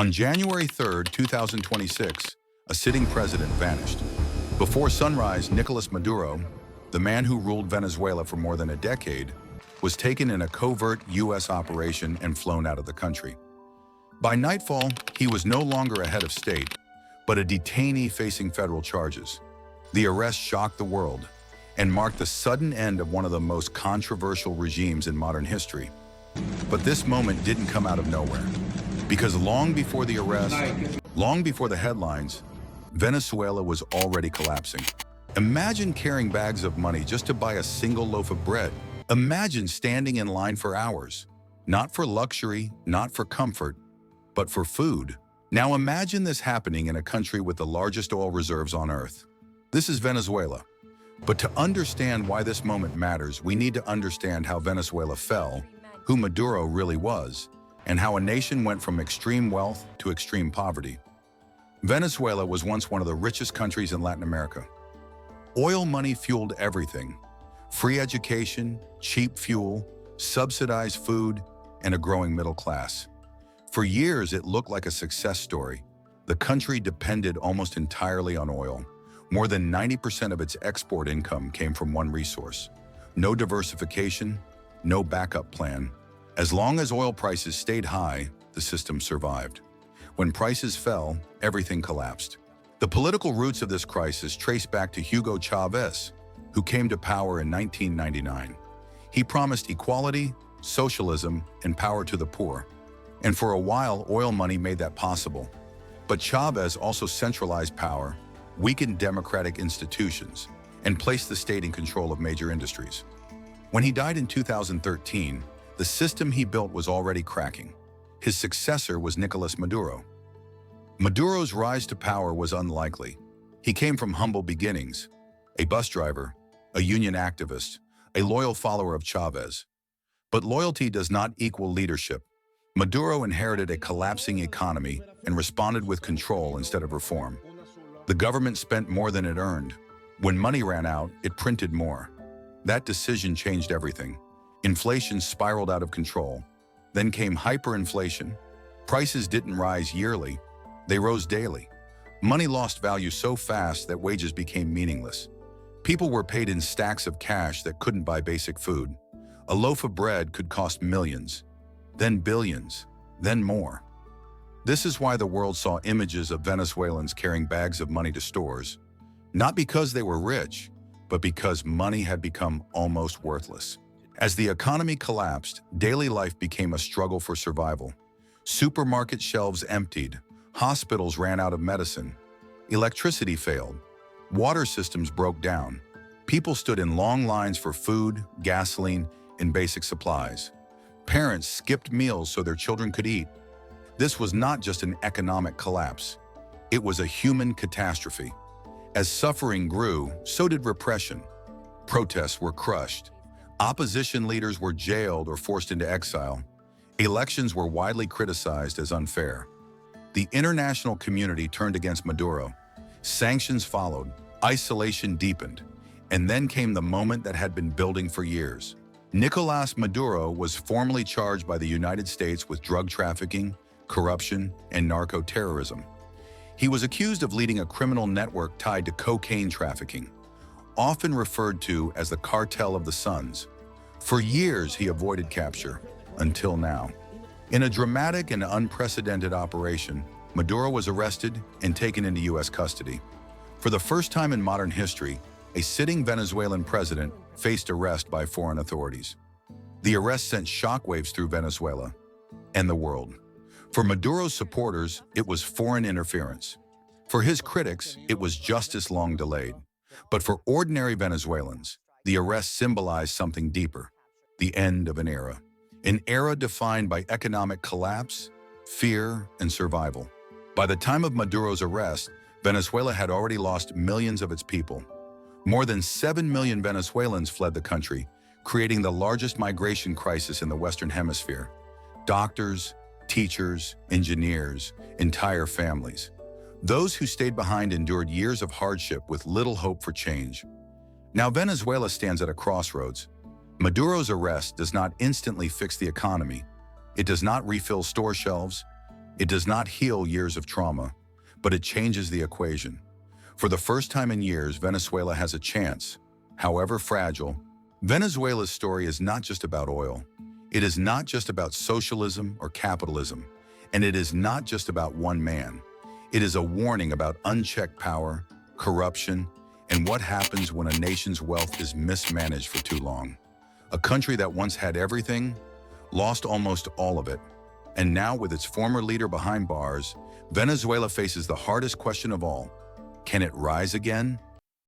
On January 3, 2026, a sitting president vanished. Before sunrise, Nicolas Maduro, the man who ruled Venezuela for more than a decade, was taken in a covert U.S. operation and flown out of the country. By nightfall, he was no longer a head of state, but a detainee facing federal charges. The arrest shocked the world and marked the sudden end of one of the most controversial regimes in modern history. But this moment didn't come out of nowhere, because long before the arrest, long before the headlines, Venezuela was already collapsing. Imagine carrying bags of money just to buy a single loaf of bread. Imagine standing in line for hours, not for luxury, not for comfort, but for food. Now imagine this happening in a country with the largest oil reserves on Earth. This is Venezuela. But to understand why this moment matters, we need to understand how Venezuela fell, who Maduro really was, and how a nation went from extreme wealth to extreme poverty. Venezuela was once one of the richest countries in Latin America. Oil money fueled everything: free education, cheap fuel, subsidized food, and a growing middle class. For years, it looked like a success story. The country depended almost entirely on oil. More than 90% of its export income came from one resource. No diversification, no backup plan. As long as oil prices stayed high, the system survived. When prices fell, everything collapsed. The political roots of this crisis trace back to Hugo Chavez, who came to power in 1999. He promised equality, socialism, and power to the poor. And for a while, oil money made that possible. But Chavez also centralized power, weakened democratic institutions, and placed the state in control of major industries. When he died in 2013, the system he built was already cracking. His successor was Nicolas Maduro. Maduro's rise to power was unlikely. He came from humble beginnings: a bus driver, a union activist, a loyal follower of Chavez. But loyalty does not equal leadership. Maduro inherited a collapsing economy and responded with control instead of reform. The government spent more than it earned. When money ran out, it printed more. That decision changed everything. Inflation spiraled out of control. Then came hyperinflation. Prices didn't rise yearly, they rose daily. Money lost value so fast that wages became meaningless. People were paid in stacks of cash that couldn't buy basic food. A loaf of bread could cost millions, then billions, then more. This is why the world saw images of Venezuelans carrying bags of money to stores, not because they were rich, but because money had become almost worthless. As the economy collapsed, daily life became a struggle for survival. Supermarket shelves emptied, hospitals ran out of medicine, electricity failed, water systems broke down. People stood in long lines for food, gasoline, and basic supplies. Parents skipped meals so their children could eat. This was not just an economic collapse. It was a human catastrophe. As suffering grew, so did repression. Protests were crushed. Opposition leaders were jailed or forced into exile. Elections were widely criticized as unfair. The international community turned against Maduro. Sanctions followed, isolation deepened, and then came the moment that had been building for years. Nicolas Maduro was formally charged by the United States with drug trafficking, corruption, and narco-terrorism. He was accused of leading a criminal network tied to cocaine trafficking, often referred to as the Cartel of the Suns. For years, he avoided capture, until now. In a dramatic and unprecedented operation, Maduro was arrested and taken into U.S. custody. For the first time in modern history, a sitting Venezuelan president faced arrest by foreign authorities. The arrest sent shockwaves through Venezuela and the world. For Maduro's supporters, it was foreign interference. For his critics, it was justice long delayed. But for ordinary Venezuelans, the arrest symbolized something deeper: the end of an era defined by economic collapse, fear, and survival. By the time of Maduro's arrest, Venezuela had already lost millions of its people. More than 7 million Venezuelans fled the country, creating the largest migration crisis in the Western Hemisphere. Doctors, teachers, engineers, entire families. Those who stayed behind endured years of hardship with little hope for change. Now Venezuela stands at a crossroads. Maduro's arrest does not instantly fix the economy. It does not refill store shelves. It does not heal years of trauma, but it changes the equation. For the first time in years, Venezuela has a chance, however fragile. Venezuela's story is not just about oil. It is not just about socialism or capitalism, and it is not just about one man. It is a warning about unchecked power, corruption, and what happens when a nation's wealth is mismanaged for too long. A country that once had everything, lost almost all of it. And now, with its former leader behind bars, Venezuela faces the hardest question of all. Can it rise again?